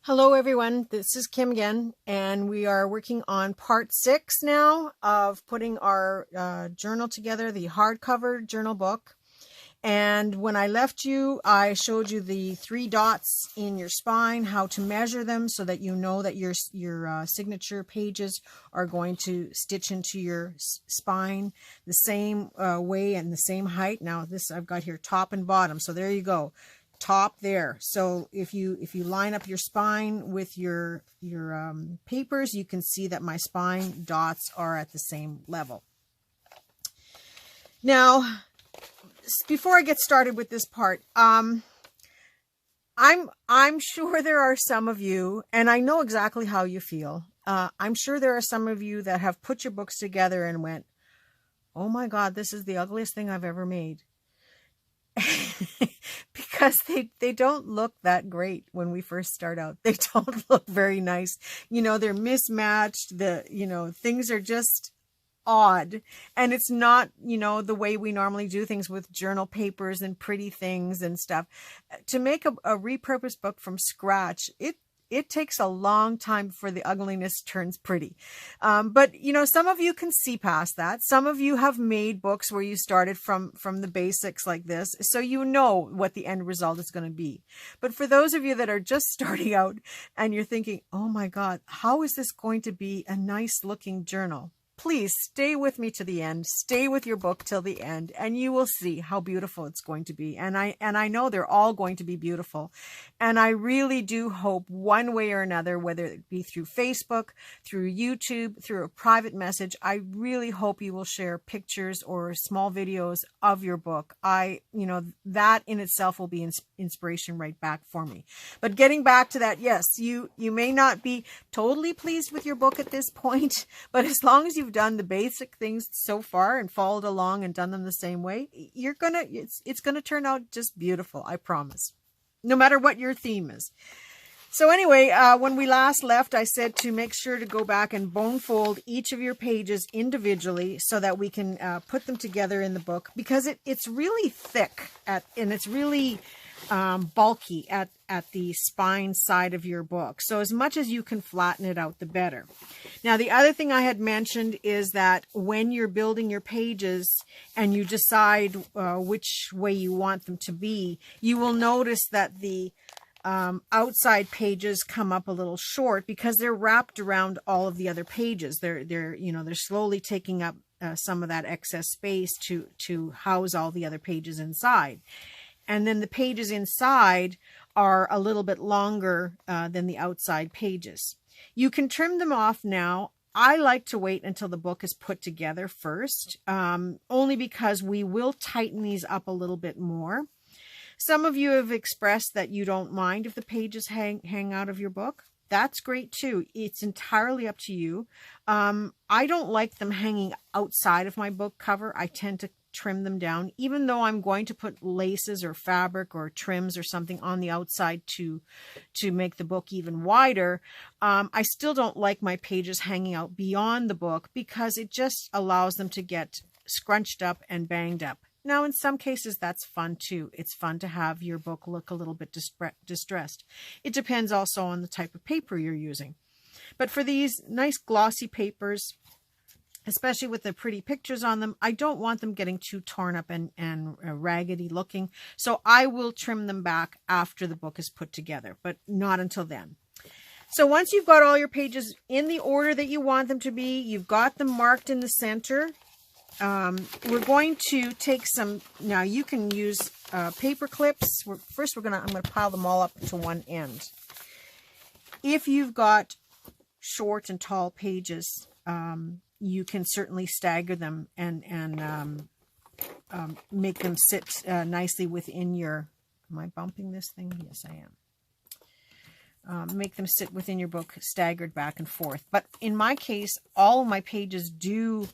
Hello everyone, this is Kim again, and we are working on part 6 now of putting our journal together, the hardcover journal book. And when I left you, I showed you the 3 dots in your spine, how to measure them so that you know that your signature pages are going to stitch into your spine the same way and the same height. Now this I've got here top and bottom, so there you go. Top there. So if you line up your spine with your papers, you can see that my spine dots are at the same level. Now, before I get started with this part, I'm sure there are some of you, and I know exactly how you feel. I'm sure there are some of you that have put your books together and went, "Oh my God, this is the ugliest thing I've ever made." Because they don't look that great when we first start out. They don't look very nice. You know, they're mismatched. Things are just odd. And it's not, the way we normally do things with journal papers and pretty things and stuff. To make a repurposed book from scratch, it takes a long time before the ugliness turns pretty. But, some of you can see past that. Some of you have made books where you started from the basics like this, so you know what the end result is going to be. But for those of you that are just starting out and you're thinking, "Oh my God, how is this going to be a nice looking journal?" Please stay with me to the end. Stay with your book till the end, and you will see how beautiful it's going to be. And I know they're all going to be beautiful. And I really do hope one way or another, whether it be through Facebook, through YouTube, through a private message, I really hope you will share pictures or small videos of your book. That in itself will be inspiration right back for me. But getting back to that, yes, you may not be totally pleased with your book at this point, but as long as you've done the basic things so far and followed along and done them the same way, it's gonna turn out just beautiful, I promise, no matter what your theme is. So anyway, when we last left, I said to make sure to go back and bone fold each of your pages individually so that we can put them together in the book, because it's really thick and it's really bulky at the spine side of your book. So as much as you can flatten it out, the better. Now, the other thing I had mentioned is that when you're building your pages and you decide which way you want them to be, you will notice that the outside pages come up a little short because they're wrapped around all of the other pages. They're slowly taking up some of that excess space to house all the other pages inside. And then the pages inside are a little bit longer than the outside pages. You can trim them off now. I like to wait until the book is put together first, only because we will tighten these up a little bit more. Some of you have expressed that you don't mind if the pages hang out of your book. That's great too. It's entirely up to you. I don't like them hanging outside of my book cover. I tend to trim them down, even though I'm going to put laces or fabric or trims or something on the outside to make the book even wider. I still don't like my pages hanging out beyond the book because it just allows them to get scrunched up and banged up. Now, in some cases, that's fun too. It's fun to have your book look a little bit distressed. It depends also on the type of paper you're using. But for these nice glossy papers, especially with the pretty pictures on them, I don't want them getting too torn up and raggedy looking. So I will trim them back after the book is put together, but not until then. So once you've got all your pages in the order that you want them to be, you've got them marked in the center. We're going to take some, now you can use paper clips. First, I'm going to pile them all up to one end. If you've got short and tall pages, you can certainly stagger them and make them sit nicely within your, am I bumping this thing? Yes, I am. Make them sit within your book, staggered back and forth. But in my case, all of my pages do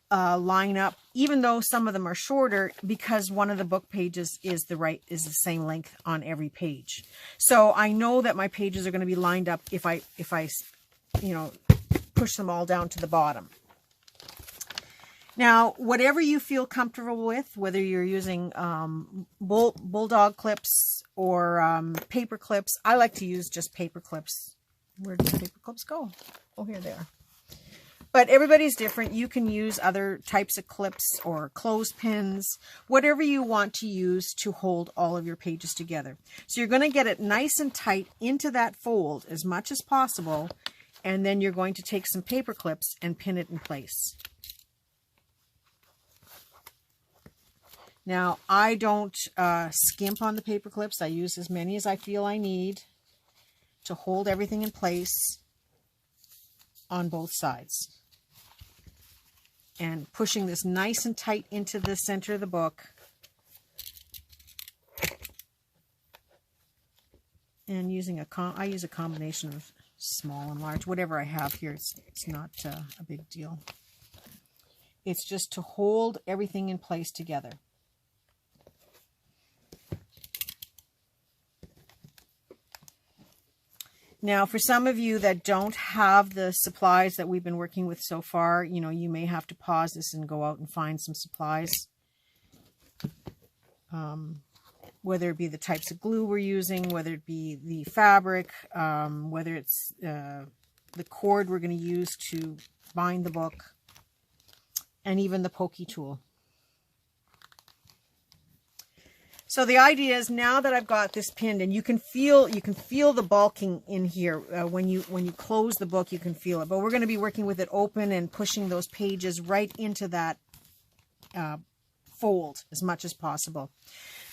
line up, even though some of them are shorter, because one of the book pages is the same length on every page. So I know that my pages are going to be lined up if I push them all down to the bottom. Now, whatever you feel comfortable with, whether you're using bulldog clips or paper clips, I like to use just paper clips. Where did the paper clips go? Oh, here they are. But everybody's different. You can use other types of clips or clothespins, whatever you want to use to hold all of your pages together. So you're going to get it nice and tight into that fold as much as possible, and then you're going to take some paper clips and pin it in place. Now, I don't skimp on the paper clips. I use as many as I feel I need to hold everything in place on both sides. And pushing this nice and tight into the center of the book. And using I use a combination of small and large. Whatever I have here, it's not a big deal. It's just to hold everything in place together. Now, for some of you that don't have the supplies that we've been working with so far, you know, you may have to pause this and go out and find some supplies. Whether it be the types of glue we're using, whether it be the fabric, whether it's the cord we're going to use to bind the book, and even the pokey tool. So the idea is, now that I've got this pinned, and you can feel the bulking in here when you close the book, you can feel it. But we're going to be working with it open and pushing those pages right into that fold as much as possible.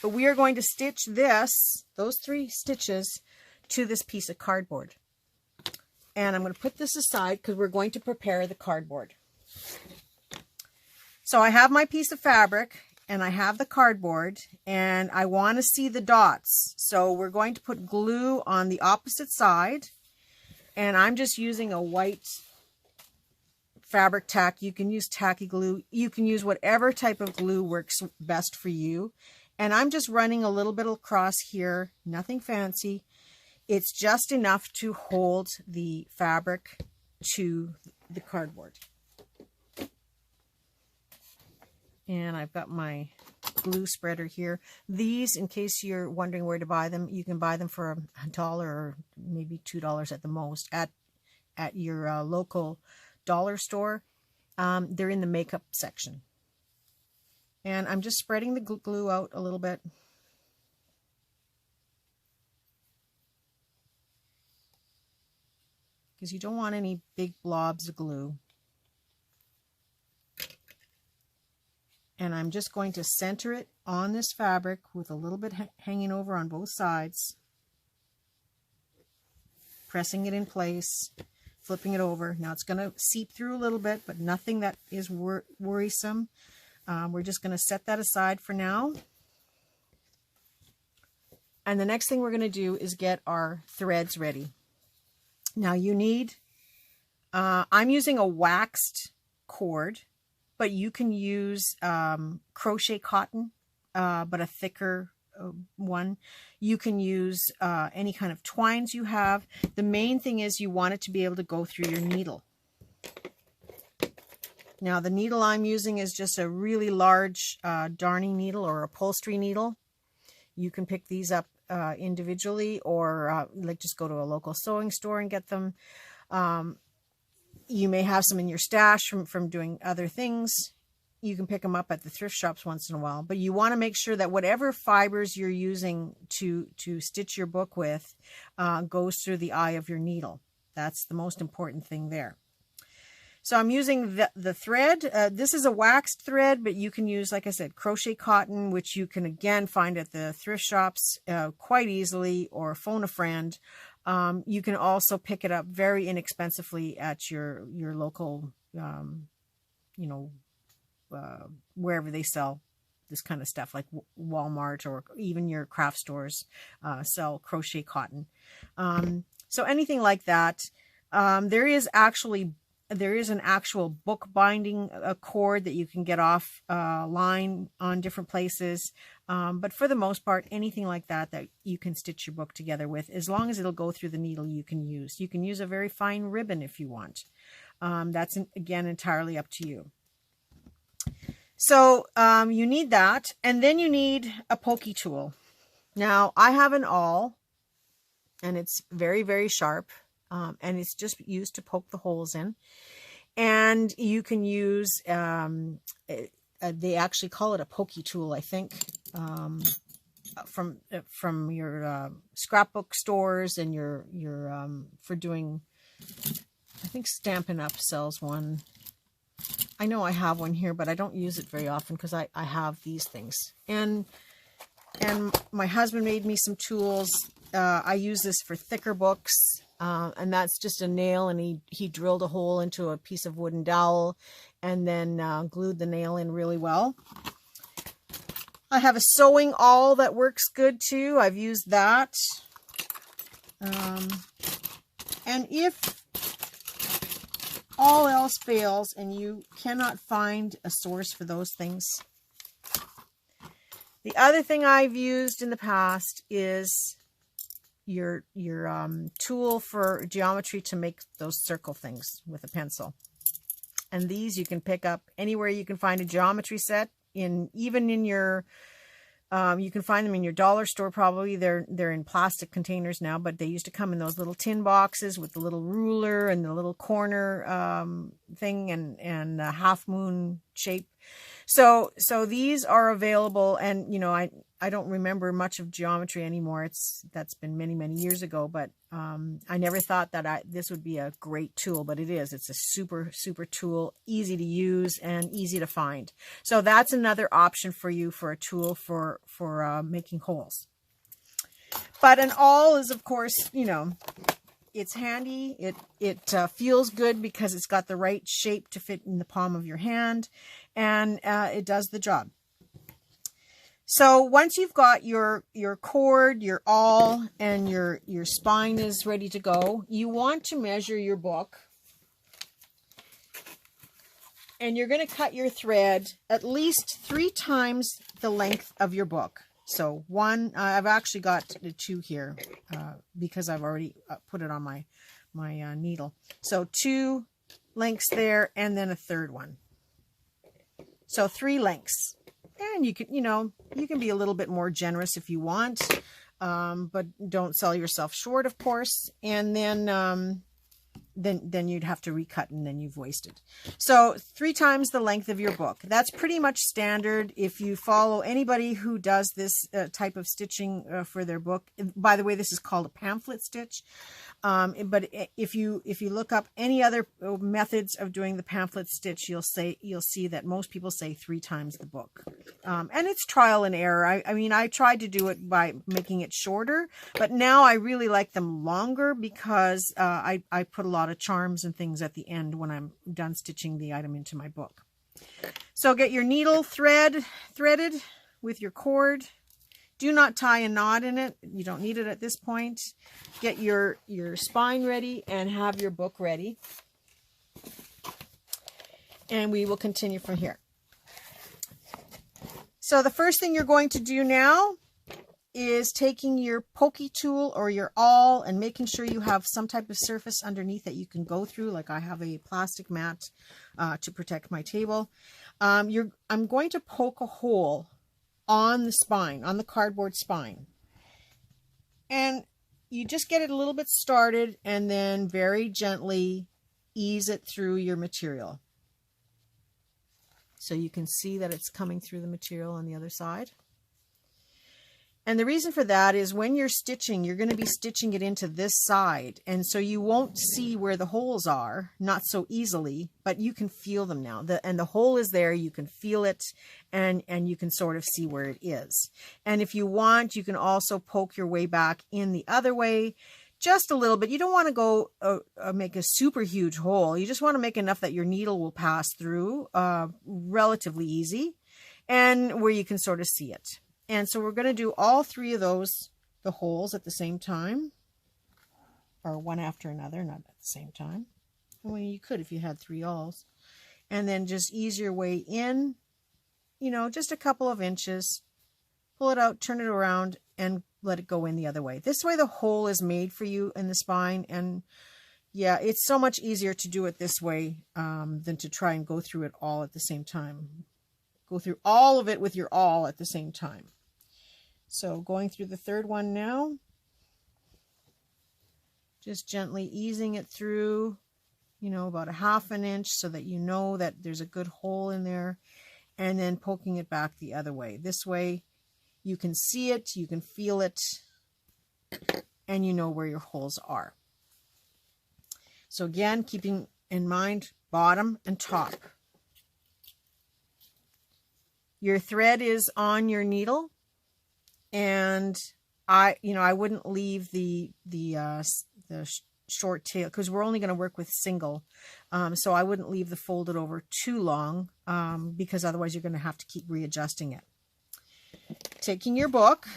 But we are going to stitch those 3 stitches to this piece of cardboard. And I'm going to put this aside because we're going to prepare the cardboard. So I have my piece of fabric and I have the cardboard, and I want to see the dots. So we're going to put glue on the opposite side, and I'm just using a white fabric tack. You can use tacky glue. You can use whatever type of glue works best for you. And I'm just running a little bit across here, nothing fancy. It's just enough to hold the fabric to the cardboard. And I've got my glue spreader here. These, in case you're wondering where to buy them, you can buy them for $1 or maybe $2 at the most at your local dollar store. They're in the makeup section. And I'm just spreading the glue out a little bit. Because you don't want any big blobs of glue. And I'm just going to center it on this fabric with a little bit hanging over on both sides. Pressing it in place, flipping it over. Now it's going to seep through a little bit, but nothing that is worrisome. We're just going to set that aside for now. And the next thing we're going to do is get our threads ready. Now you need, I'm using a waxed cord, but you can use crochet cotton, but a thicker one. You can use any kind of twines you have. The main thing is you want it to be able to go through your needle. Now the needle I'm using is just a really large darning needle or upholstery needle. You can pick these up individually, or like just go to a local sewing store and get them. You may have some in your stash from doing other things. You can pick them up at the thrift shops once in a while, but you want to make sure that whatever fibers you're using to stitch your book with goes through the eye of your needle. That's the most important thing there. So I'm using the thread. This is a waxed thread, but you can use, like I said, crochet cotton, which you can again find at the thrift shops quite easily, or phone a friend. You can also pick it up very inexpensively at your local, wherever they sell this kind of stuff, like Walmart or even your craft stores sell crochet cotton. So anything like that. There is an actual book binding cord that you can get off line on different places. But for the most part, anything like that you can stitch your book together with, as long as it'll go through the needle, you can use. You can use a very fine ribbon if you want. That's, again, entirely up to you. So you need that, and then you need a pokey tool. Now I have an awl, and it's very, very sharp, and it's just used to poke the holes in. And you can use, they actually call it a pokey tool, I think, from your scrapbook stores, and your for doing, I think Stampin' Up sells one. I know I have one here, but I don't use it very often because I have these things. And my husband made me some tools. I use this for thicker books, and that's just a nail, and he drilled a hole into a piece of wooden dowel and then glued the nail in really well. I have a sewing awl that works good too. I've used that. And if all else fails and you cannot find a source for those things, the other thing I've used in the past is your tool for geometry to make those circle things with a pencil. And these you can pick up anywhere you can find a geometry set, even in your you can find them in your dollar store probably. They're in plastic containers now, but they used to come in those little tin boxes with the little ruler and the little corner thing and a half moon shape. So these are available, and you know, I don't remember much of geometry anymore. That's been many, many years ago, but I never thought that this would be a great tool, but it is. It's a super, super tool, easy to use and easy to find. So that's another option for you for a tool for making holes. But an awl is, of course, you know, it's handy. It feels good because it's got the right shape to fit in the palm of your hand, and it does the job. So once you've got your cord, your awl, and your spine is ready to go, you want to measure your book. And you're going to cut your thread at least 3 times the length of your book. So one, I've actually got 2 here because I've already put it on my needle. So 2 lengths there, and then a 3rd one. So 3 lengths. And you can, you know, you can be a little bit more generous if you want, but don't sell yourself short, of course. And then you'd have to recut, and then you've wasted. So 3 times the length of your book. That's pretty much standard if you follow anybody who does this type of stitching for their book. By the way, this is called a pamphlet stitch. But if you look up any other methods of doing the pamphlet stitch, you'll see that most people say 3 times the book. And it's trial and error. I mean, I tried to do it by making it shorter, but now I really like them longer because I put a lot of charms and things at the end when I'm done stitching the item into my book. So get your needle threaded with your cord. Do not tie a knot in it. You don't need it at this point. Get your spine ready and have your book ready. And we will continue from here. So the first thing you're going to do now is taking your pokey tool or your awl and making sure you have some type of surface underneath that you can go through. Like I have a plastic mat to protect my table. I'm going to poke a hole on the spine, on the cardboard spine. And you just get it a little bit started and then very gently ease it through your material. So you can see that it's coming through the material on the other side. And the reason for that is when you're stitching, you're going to be stitching it into this side. And so you won't see where the holes are, not so easily, but you can feel them now. And the hole is there, you can feel it, and you can sort of see where it is. And if you want, you can also poke your way back in the other way, just a little bit. You don't want to go make a super huge hole. You just want to make enough that your needle will pass through relatively easy, and where you can sort of see it. And so we're going to do all 3 of those, the holes at the same time, or one after another, not at the same time. Well, you could if you had 3 awls. And then just ease your way in, you know, just a couple of inches. Pull it out, turn it around, and let it go in the other way. This way the hole is made for you in the spine. And yeah, it's so much easier to do it this way than to try and go through it all at the same time. Go through all of it with your awl at the same time. So going through the third one now, just gently easing it through, you know, about 1/2 inch so that you know that there's a good hole in there, and then poking it back the other way. This way you can see it, you can feel it, and you know where your holes are. So again, keeping in mind bottom and top. Your thread is on your needle, and I wouldn't leave the short tail, because we're only going to work with single. So I wouldn't leave the folded over too long, because otherwise you're going to have to keep readjusting it. Taking your book,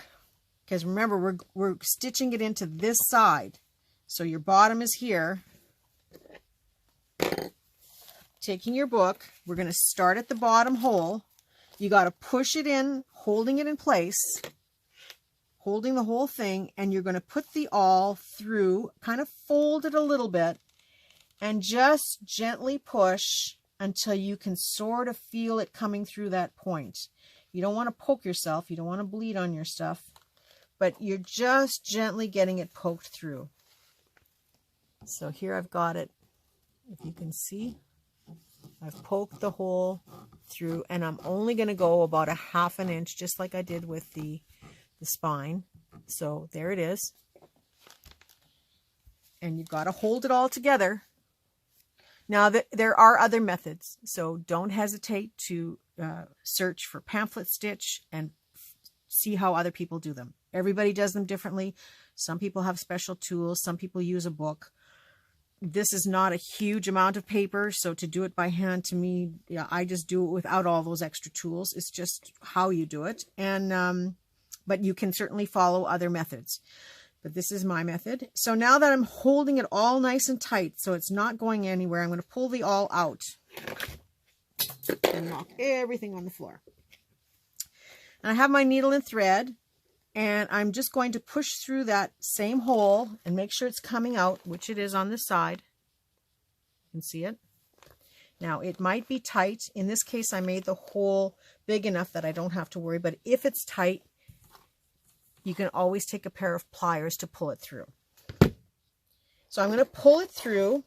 because remember we're stitching it into this side, so your bottom is here. Taking your book, we're going to start at the bottom hole. You got to push it in, holding it in place, holding the whole thing, and you're going to put the awl through, kind of fold it a little bit, and just gently push until you can sort of feel it coming through that point. You don't want to poke yourself, you don't want to bleed on your stuff, but you're just gently getting it poked through. So here I've got it, if you can see. I've poked the hole through, and I'm only going to go about 1/2 inch, just like I did with the spine. So there it is. And you've got to hold it all together. Now, there are other methods, so don't hesitate to search for pamphlet stitch and see how other people do them. Everybody does them differently. Some people have special tools. Some people use a book. This is not a huge amount of paper, so to do it by hand, to me, yeah, I just do it without all those extra tools. It's just how you do it. And but you can certainly follow other methods. But this is my method. So now that I'm holding it all nice and tight, so it's not going anywhere, I'm going to pull the awl out and knock everything on the floor. And I have my needle and thread, and I'm just going to push through that same hole and make sure it's coming out, which it is on this side. You can see it. Now, it might be tight. In this case, I made the hole big enough that I don't have to worry, but if it's tight, you can always take a pair of pliers to pull it through. So I'm going to pull it through.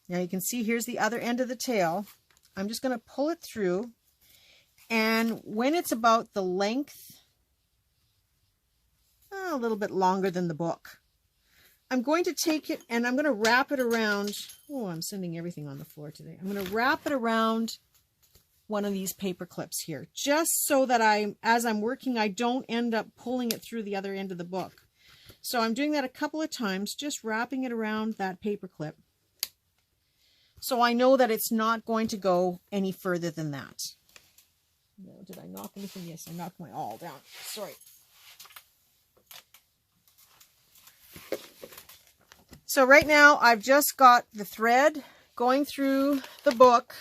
Now you can see here's the other end of the tail. I'm just going to pull it through. And when it's about the length, a little bit longer than the book, I'm going to take it and I'm going to wrap it around. Oh, I'm sending everything on the floor today. I'm going to wrap it around one of these paper clips here, just so that as I'm working, I don't end up pulling it through the other end of the book. So I'm doing that a couple of times, just wrapping it around that paper clip. So I know that it's not going to go any further than that. No, did I knock anything? Yes, I knocked my awl down. Sorry. So right now I've just got the thread going through the book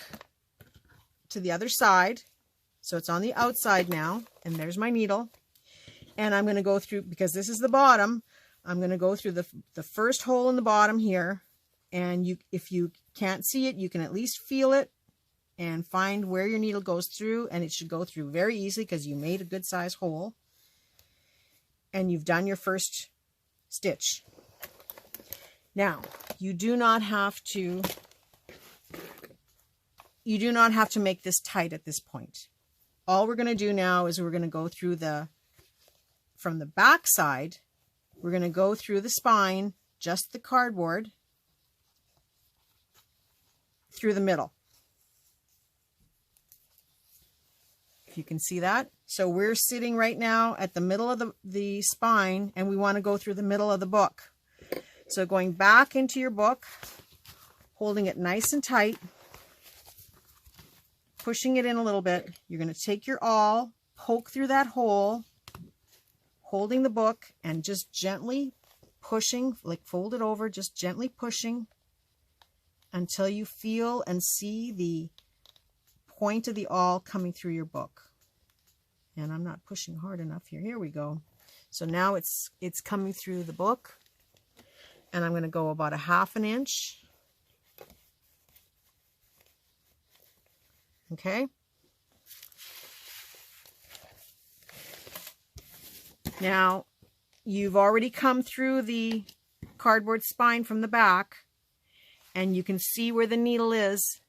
to the other side. So it's on the outside now, and there's my needle. And I'm going to go through, because this is the bottom, I'm going to go through the first hole in the bottom here. And if you can't see it, you can at least feel it and find where your needle goes through, and it should go through very easily because you made a good size hole and you've done your first stitch. Now, you do not have to make this tight at this point. All we're going to do now is we're going to go through from the back side, we're going to go through the spine, just the cardboard, through the middle. If you can see that. So we're sitting right now at the middle of the spine, and we want to go through the middle of the book. So going back into your book, holding it nice and tight, pushing it in a little bit. You're going to take your awl, poke through that hole, holding the book, and just gently pushing, like fold it over, just gently pushing until you feel and see the point of the awl coming through your book. And I'm not pushing hard enough here. Here we go. So now it's coming through the book, and I'm going to go about 1/2 inch. Okay. Now, you've already come through the cardboard spine from the back, and you can see where the needle is.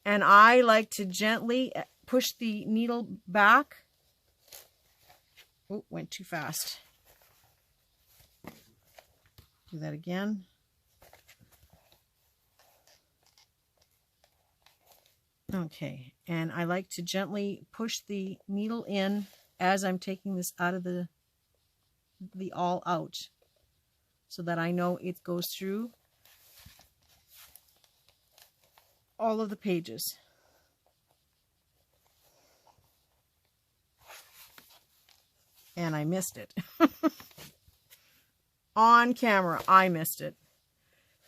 And I like to gently push the needle back. Oh, went too fast. Do that again. Okay, and I like to gently push the needle in as I'm taking this out of the awl out, so that I know it goes through all of the pages. And I missed it. On camera, I missed it.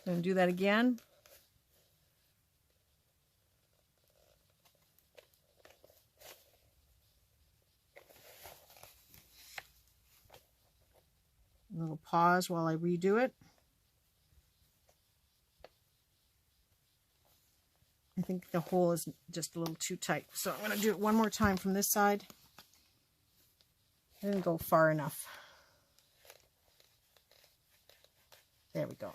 I'm going to do that again. A little pause while I redo it. I think the hole is just a little too tight. So I'm going to do it one more time from this side. I didn't go far enough. There we go.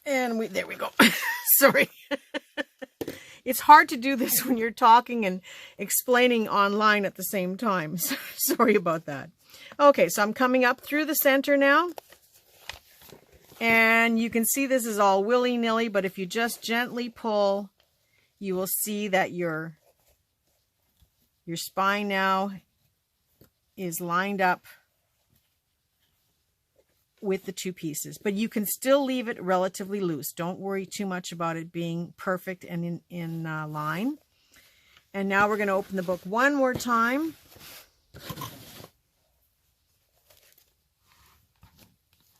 And there we go. Sorry. It's hard to do this when you're talking and explaining online at the same time. Sorry about that. Okay, so I'm coming up through the center now. And you can see this is all willy-nilly, but if you just gently pull, you will see that your spine now is lined up with the two pieces, but you can still leave it relatively loose. Don't worry too much about it being perfect and in line. And now we're going to open the book one more time.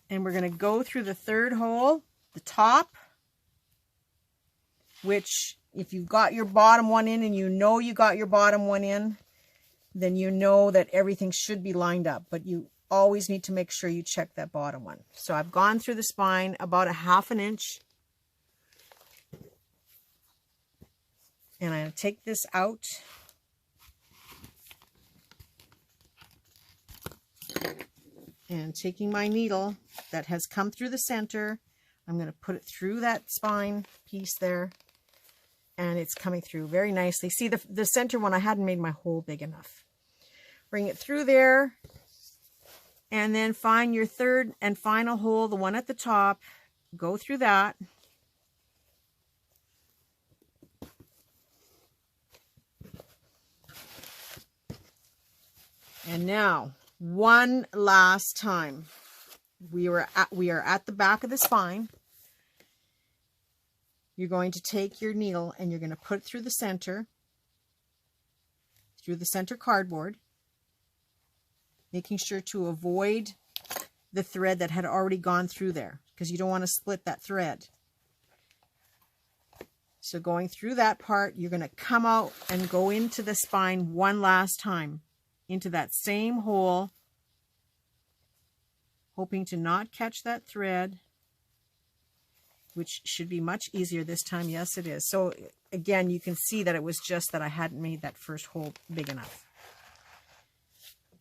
And we're going to go through the third hole, the top, which if you've got your bottom one in and you know you got your bottom one in, then you know that everything should be lined up, but you always need to make sure you check that bottom one. So I've gone through the spine about 1/2 inch. And I'm going to take this out. And taking my needle that has come through the center, I'm going to put it through that spine piece there. And it's coming through very nicely. See, the center one, I hadn't made my hole big enough. Bring it through there. And then find your third and final hole, the one at the top. Go through that. And now, one last time. We are at the back of the spine. You're going to take your needle and you're going to put it through the center cardboard, making sure to avoid the thread that had already gone through there, because you don't want to split that thread. So going through that part, you're going to come out and go into the spine one last time, into that same hole, hoping to not catch that thread, which should be much easier this time. Yes, it is. So again, you can see that it was just that I hadn't made that first hole big enough.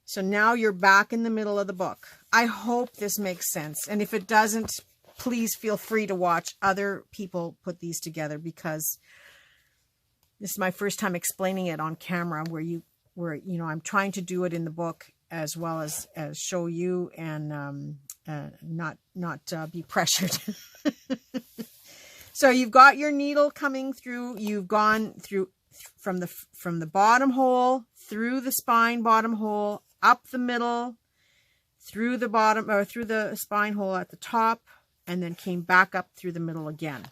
So now you're back in the middle of the book. I hope this makes sense. And if it doesn't, please feel free to watch other people put these together, because this is my first time explaining it on camera, where I'm trying to do it in the book as well as show you and not be pressured. So you've got your needle coming through. You've gone through from the bottom hole, through the spine bottom hole, up the middle, through the bottom, or through the spine hole at the top, and then came back up through the middle again.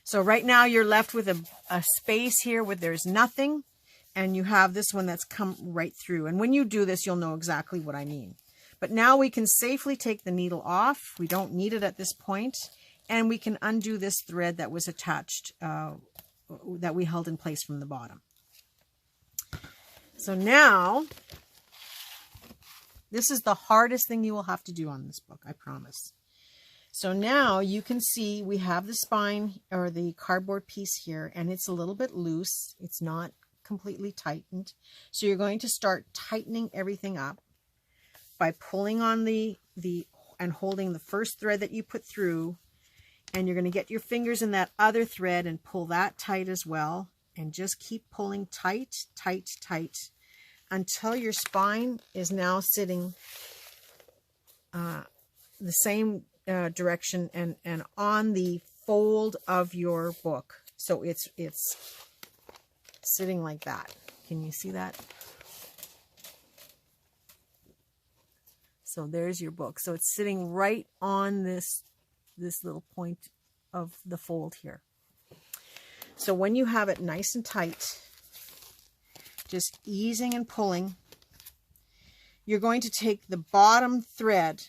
So right now you're left with a space here where there's nothing, and you have this one that's come right through. And when you do this, you'll know exactly what I mean. But now we can safely take the needle off. We don't need it at this point. And we can undo this thread that was attached, that we held in place from the bottom. So now, this is the hardest thing you will have to do on this book, I promise. So now you can see we have the spine or the cardboard piece here, and it's a little bit loose. It's not completely tightened. So you're going to start tightening everything up by pulling on the and holding the first thread that you put through, and you're going to get your fingers in that other thread and pull that tight as well, and just keep pulling tight, tight, tight until your spine is now sitting the same direction and on the fold of your book. So it's sitting like that. Can you see that? So there's your book. So it's sitting right on this little point of the fold here. So when you have it nice and tight, just easing and pulling, you're going to take the bottom thread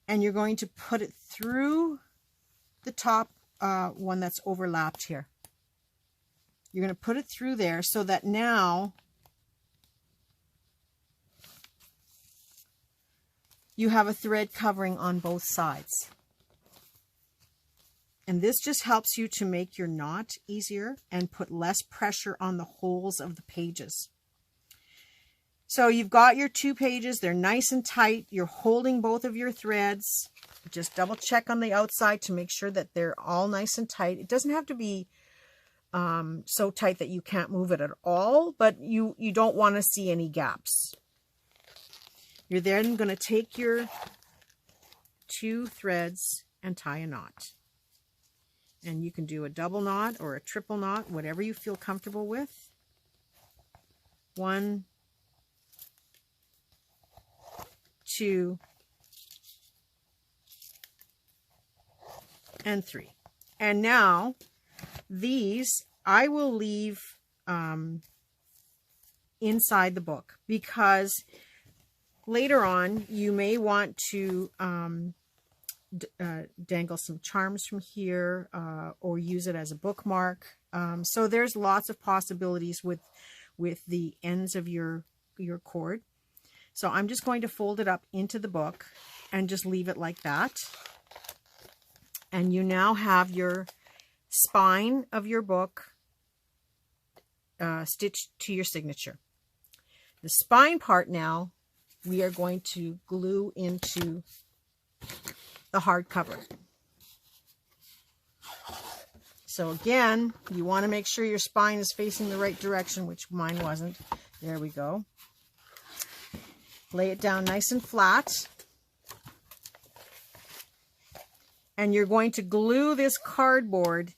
and you're going to put it through the top one that's overlapped here. You're going to put it through there so that now you have a thread covering on both sides. And this just helps you to make your knot easier and put less pressure on the holes of the pages. So you've got your 2 pages, they're nice and tight. You're holding both of your threads. Just double check on the outside to make sure that they're all nice and tight. It doesn't have to be so tight that you can't move it at all, but you don't want to see any gaps. You're then going to take your 2 threads and tie a knot. And you can do a double knot or a triple knot, whatever you feel comfortable with. 1, 2, and 3. And now these I will leave inside the book, because later on you may want to dangle some charms from here or use it as a bookmark. So there's lots of possibilities with the ends of your cord. So I'm just going to fold it up into the book and just leave it like that. And you now have your spine of your book stitched to your signature. The spine part now we are going to glue into the hardcover. So again, you want to make sure your spine is facing the right direction, which mine wasn't. There we go. Lay it down nice and flat. And you're going to glue this cardboard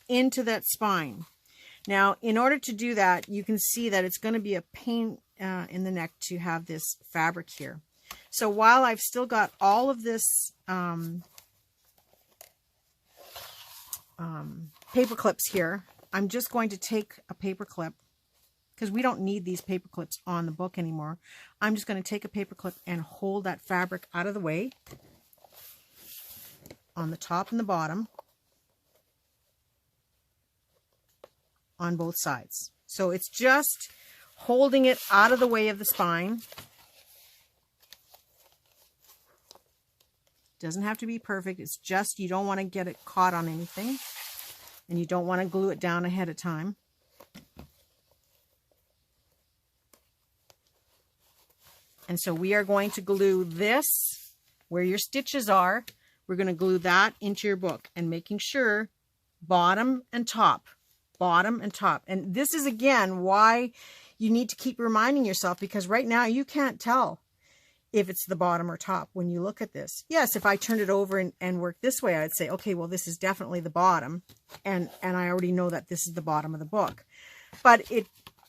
into that spine. Now, in order to do that, you can see that it's going to be a pain in the neck to have this fabric here. So while I've still got all of this paper clips here, I'm just going to take a paper clip, because we don't need these paper clips on the book anymore. I'm just going to take a paper clip and hold that fabric out of the way on the top and the bottom on both sides. So it's just holding it out of the way of the spine. Doesn't have to be perfect. It's just you don't want to get it caught on anything, and you don't want to glue it down ahead of time. And so we are going to glue this where your stitches are. We're going to glue that into your book, and making sure bottom and top, bottom and top. And this is again why you need to keep reminding yourself, because right now you can't tell if it's the bottom or top when you look at this. Yes, if I turned it over and worked this way, I'd say, okay, well, this is definitely the bottom. And I already know that this is the bottom of the book. But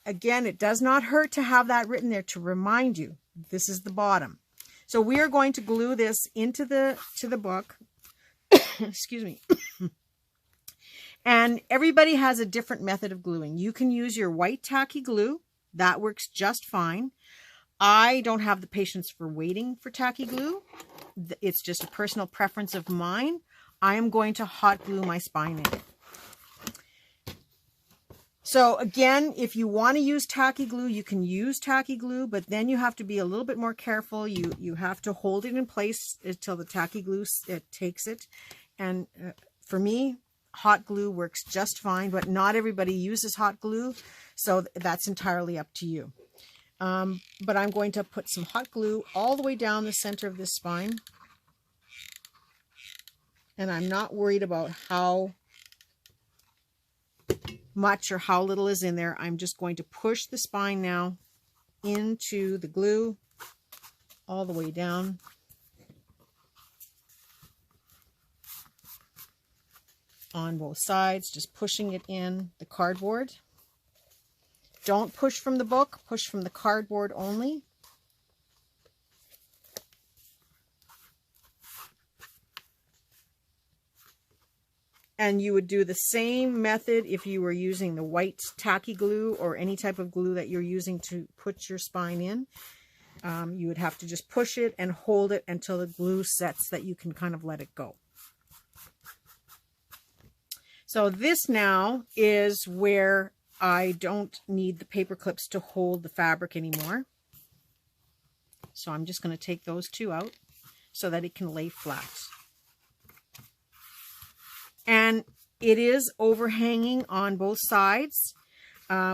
again, it does not hurt to have that written there to remind you this is the bottom. So we are going to glue this into the book. Excuse me. And everybody has a different method of gluing. You can use your white tacky glue. That works just fine. I don't have the patience for waiting for tacky glue. It's just a personal preference of mine. I am going to hot glue my spine in. So again, if you want to use tacky glue, you can use tacky glue, but then you have to be a little bit more careful. You have to hold it in place until the tacky glue takes it. And for me, hot glue works just fine, but not everybody uses hot glue, so that's entirely up to you. But I'm going to put some hot glue all the way down the center of this spine. And I'm not worried about how much or how little is in there. I'm just going to push the spine now into the glue all the way down. On both sides, just pushing it in the cardboard. Don't push from the book, push from the cardboard only. And you would do the same method if you were using the white tacky glue or any type of glue that you're using to put your spine in. You would have to just push it and hold it until the glue sets that you can kind of let it go. So this now is where I don't need the paper clips to hold the fabric anymore. So I'm just going to take those two out so that it can lay flat. And it is overhanging on both sides,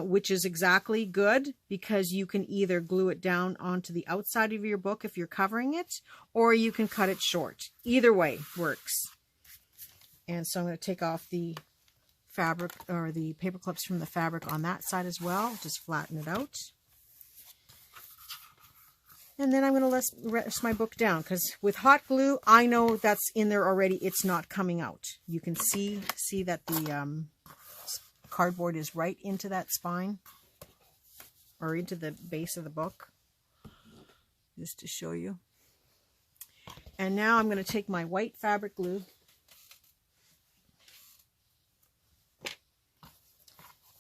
which is exactly good because you can either glue it down onto the outside of your book if you're covering it, or you can cut it short. Either way works. And so I'm going to take off the fabric or the paper clips from the fabric on that side as well. Just flatten it out. And then I'm going to rest my book down because with hot glue, I know that's in there already. It's not coming out. You can see that the cardboard is right into that spine or into the base of the book, just to show you. And now I'm going to take my white fabric glue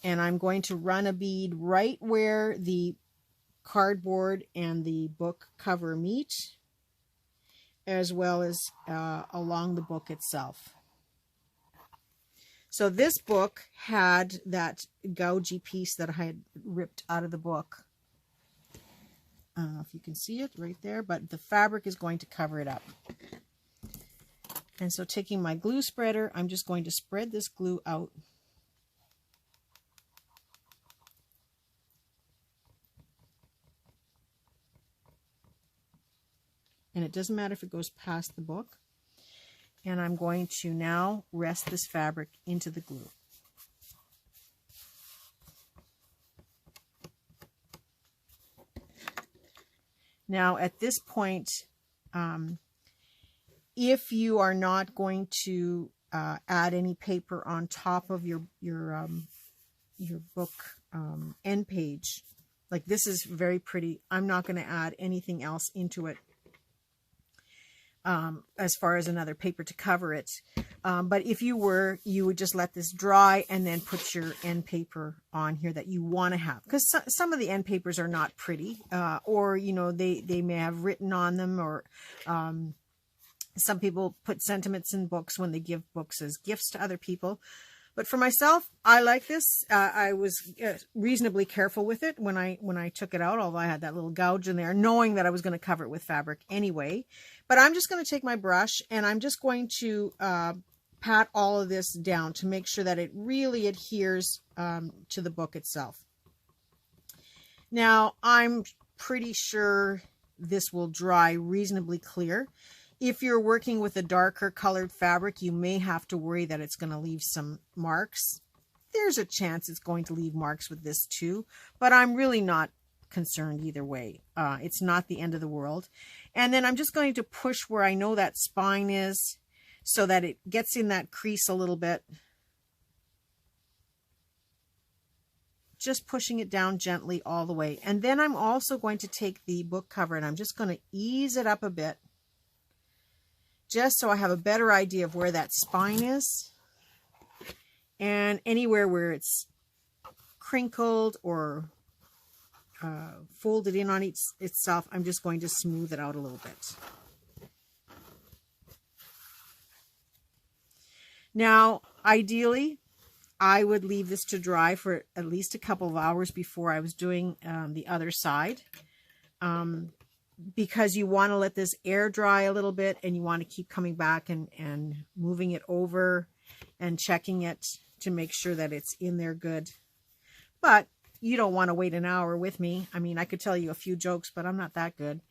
and I'm going to run a bead right where the cardboard and the book cover meet, as well as along the book itself. So this book had that gougey piece that I had ripped out of the book. I don't know if you can see it right there, but the fabric is going to cover it up. And so taking my glue spreader, I'm just going to spread this glue out. And it doesn't matter if it goes past the book. And I'm going to now rest this fabric into the glue. Now at this point, if you are not going to add any paper on top of your book end page, like this is very pretty, I'm not going to add anything else into it. As far as another paper to cover it. But if you were, you would just let this dry and then put your end paper on here that you want to have. Because some of the end papers are not pretty, or, you know, they may have written on them, or some people put sentiments in books when they give books as gifts to other people. But for myself, I like this. I was reasonably careful with it when I took it out, although I had that little gouge in there, knowing that I was going to cover it with fabric anyway. But I'm just going to take my brush and I'm just going to pat all of this down to make sure that it really adheres to the book itself. Now, I'm pretty sure this will dry reasonably clear. If you're working with a darker colored fabric, you may have to worry that it's going to leave some marks. There's a chance it's going to leave marks with this too, but I'm really not concerned either way. It's not the end of the world. And then I'm just going to push where I know that spine is so that it gets in that crease a little bit. Just pushing it down gently all the way. And then I'm also going to take the book cover and I'm just going to ease it up a bit, just so I have a better idea of where that spine is. And anywhere where it's crinkled or folded in on itself, I'm just going to smooth it out a little bit. Now, ideally, I would leave this to dry for at least a couple of hours before I was doing the other side. Because you want to let this air dry a little bit, and you want to keep coming back and moving it over and checking it to make sure that it's in there good. But you don't want to wait an hour with me. I mean, I could tell you a few jokes, but I'm not that good.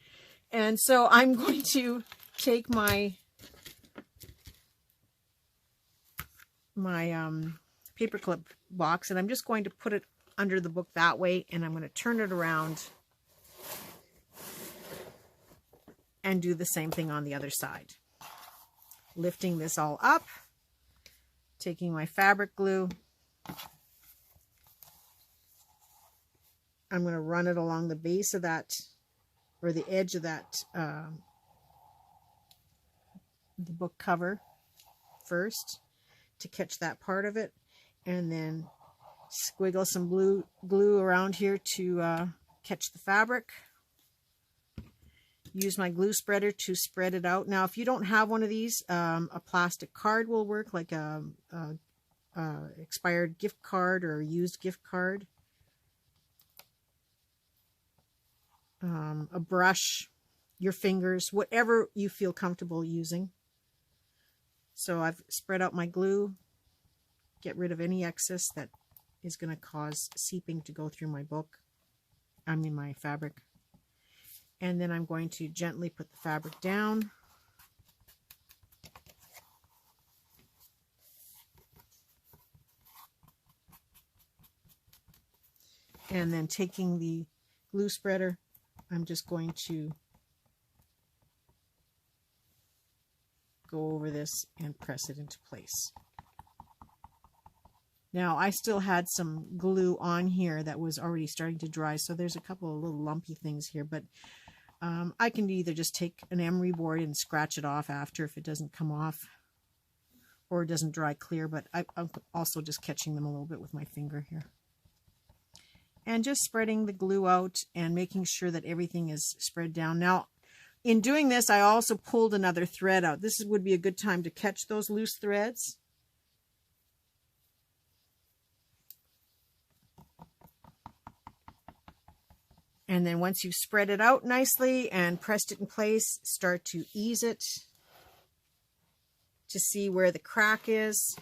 And so I'm going to take my paperclip box, and I'm just going to put it under the book that way, and I'm going to turn it around and do the same thing on the other side. Lifting this all up, taking my fabric glue, I'm going to run it along the base of that, or the edge of that, the book cover first to catch that part of it, and then squiggle some glue around here to catch the fabric. Use my glue spreader to spread it out. Now, if you don't have one of these, a plastic card will work, like a expired gift card or a used gift card. A brush, your fingers, whatever you feel comfortable using. So I've spread out my glue, get rid of any excess that is going to cause seeping to go through my book, my fabric. And then I'm going to gently put the fabric down. And then taking the glue spreader, I'm just going to go over this and press it into place. Now, I still had some glue on here that was already starting to dry, so there's a couple of little lumpy things here, but I can either just take an emery board and scratch it off after if it doesn't come off or it doesn't dry clear, but I'm also just catching them a little bit with my finger here. And just spreading the glue out and making sure that everything is spread down. Now, in doing this, I also pulled another thread out. This would be a good time to catch those loose threads. And then once you've spread it out nicely and pressed it in place, start to ease it to see where the crack is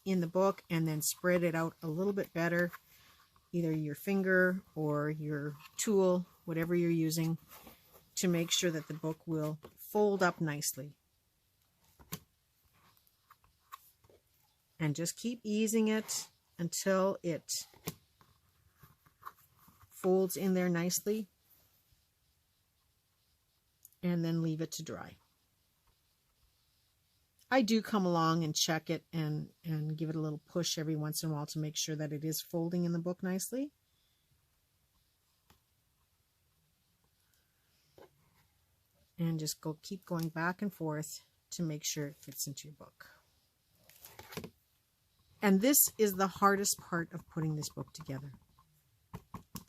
in the book, and then spread it out a little bit better, either your finger or your tool, whatever you're using, to make sure that the book will fold up nicely. And just keep easing it until it folds in there nicely, and then leave it to dry. I do come along and check it and give it a little push every once in a while to make sure that it is folding in the book nicely. And just keep going back and forth to make sure it fits into your book. And this is the hardest part of putting this book together.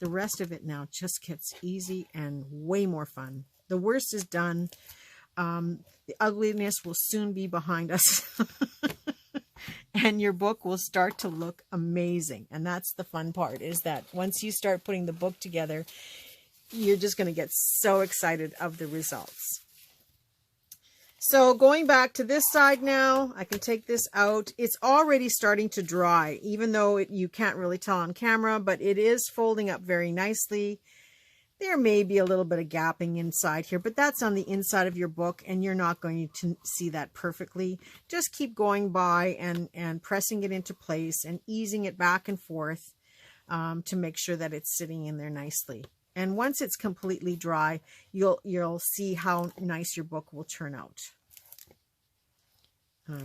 The rest of it now just gets easy and way more fun. The worst is done. The ugliness will soon be behind us. And your book will start to look amazing. And that's the fun part, is that once you start putting the book together, you're just going to get so excited of the results. So going back to this side now, I can take this out. It's already starting to dry, even though you can't really tell on camera, but it is folding up very nicely. There may be a little bit of gapping inside here, but that's on the inside of your book, and you're not going to see that perfectly. Just keep going by and pressing it into place and easing it back and forth to make sure that it's sitting in there nicely. And once it's completely dry, you'll see how nice your book will turn out.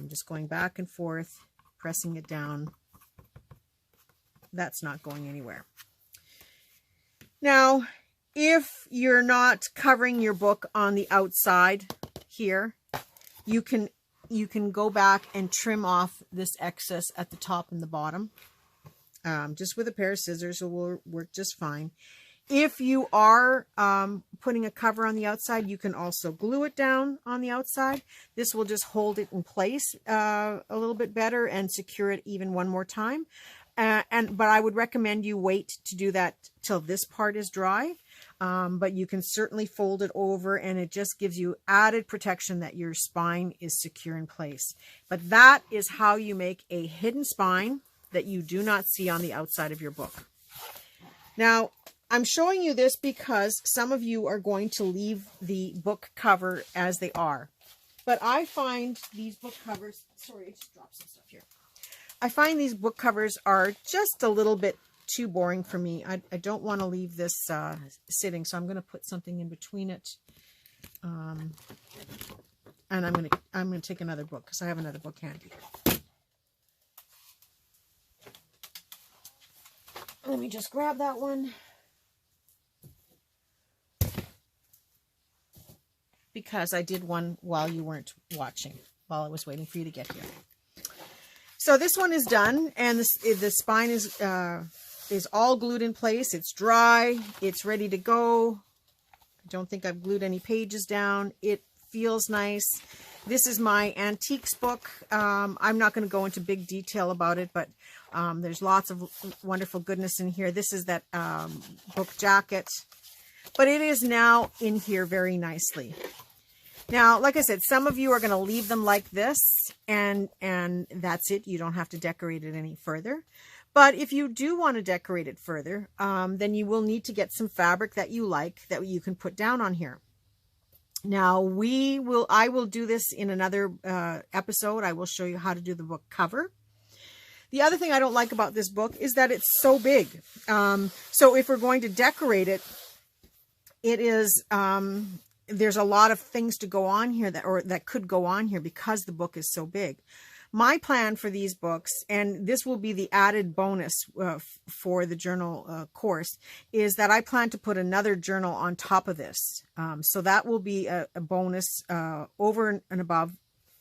Just going back and forth, pressing it down. That's not going anywhere. Now, if you're not covering your book on the outside here, you can go back and trim off this excess at the top and the bottom. Just with a pair of scissors, it will work just fine. If you are putting a cover on the outside, you can also glue it down on the outside. This will just hold it in place a little bit better and secure it even one more time. But I would recommend you wait to do that till this part is dry. But you can certainly fold it over, and it just gives you added protection that your spine is secure in place. But that is how you make a hidden spine that you do not see on the outside of your book. Now, I'm showing you this because some of you are going to leave the book cover as they are. But I find these book covers, sorry, I just dropped some stuff here. I find these book covers are just a little bit too boring for me. I don't want to leave this sitting, so I'm going to put something in between it. And I'm going to take another book because I have another book handy. Let me just grab that one. Because I did one while you weren't watching, while I was waiting for you to get here. So this one is done, and the spine is all glued in place. It's dry. It's ready to go. I don't think I've glued any pages down. It feels nice. This is my antiques book. I'm not going to go into big detail about it, but there's lots of wonderful goodness in here. This is that book jacket, but it is now in here very nicely. Now, like I said, some of you are going to leave them like this, and that's it. You don't have to decorate it any further. But if you do want to decorate it further, then you will need to get some fabric that you like that you can put down on here. Now, I will do this in another episode. I will show you how to do the book cover. The other thing I don't like about this book is that it's so big. So if we're going to decorate it, it is... there's a lot of things to go on here that could go on here because the book is so big. My plan for these books, and this will be the added bonus for the journal course, is that I plan to put another journal on top of this. So that will be a bonus over and above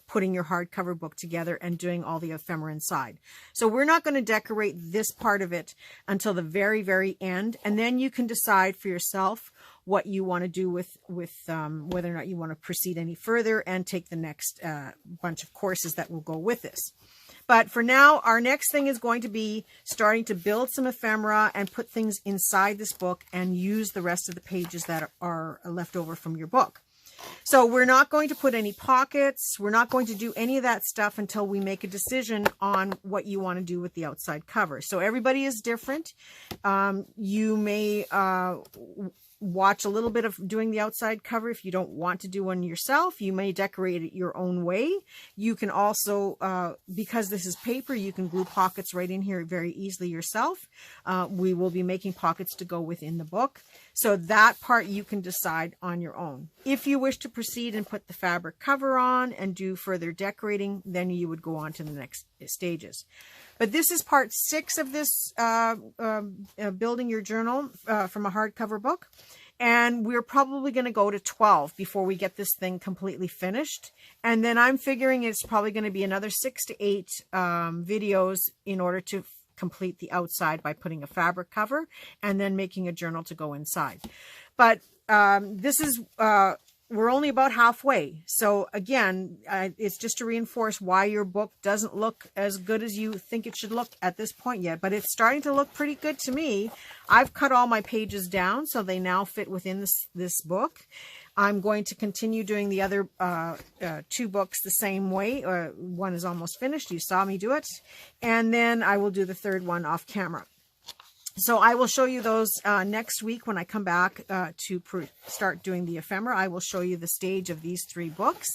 putting your hardcover book together and doing all the ephemera inside. So we're not going to decorate this part of it until the very, very end. And then you can decide for yourself what you want to do with whether or not you want to proceed any further and take the next bunch of courses that will go with this. But for now, our next thing is going to be starting to build some ephemera and put things inside this book and use the rest of the pages that are left over from your book. So we're not going to put any pockets. We're not going to do any of that stuff until we make a decision on what you want to do with the outside cover. So everybody is different. You may watch a little bit of doing the outside cover. If you don't want to do one yourself, you may decorate it your own way. You can also, because this is paper, you can glue pockets right in here very easily yourself. We will be making pockets to go within the book. So that part you can decide on your own. If you wish to proceed and put the fabric cover on and do further decorating, then you would go on to the next stages. But this is part 6 of this building your journal from a hardcover book. And we're probably going to go to 12 before we get this thing completely finished. And then I'm figuring it's probably going to be another 6 to 8 videos in order to complete the outside by putting a fabric cover and then making a journal to go inside. But this is... we're only about halfway. So again, it's just to reinforce why your book doesn't look as good as you think it should look at this point yet, but it's starting to look pretty good to me. I've cut all my pages down so they now fit within this book. I'm going to continue doing the other 2 books the same way. One is almost finished. You saw me do it. And then I will do the third one off camera. So I will show you those next week when I come back to start doing the ephemera. I will show you the stage of these 3 books.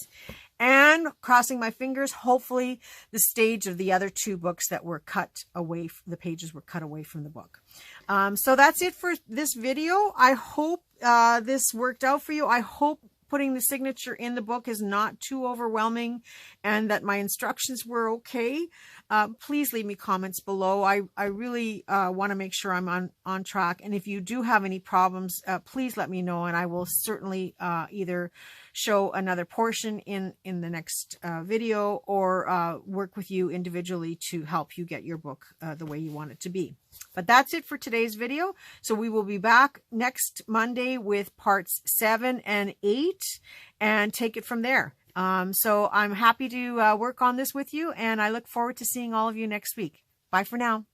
And crossing my fingers, hopefully the stage of the other 2 books that were cut away, the pages were cut away from the book. So that's it for this video. I hope this worked out for you. I hope putting the signature in the book is not too overwhelming and that my instructions were okay. Please leave me comments below. I really want to make sure I'm on track. And if you do have any problems, please let me know, and I will certainly either show another portion in the next video or work with you individually to help you get your book the way you want it to be. But that's it for today's video. So we will be back next Monday with parts 7 and 8 and take it from there. So I'm happy to work on this with you, and I look forward to seeing all of you next week. Bye for now.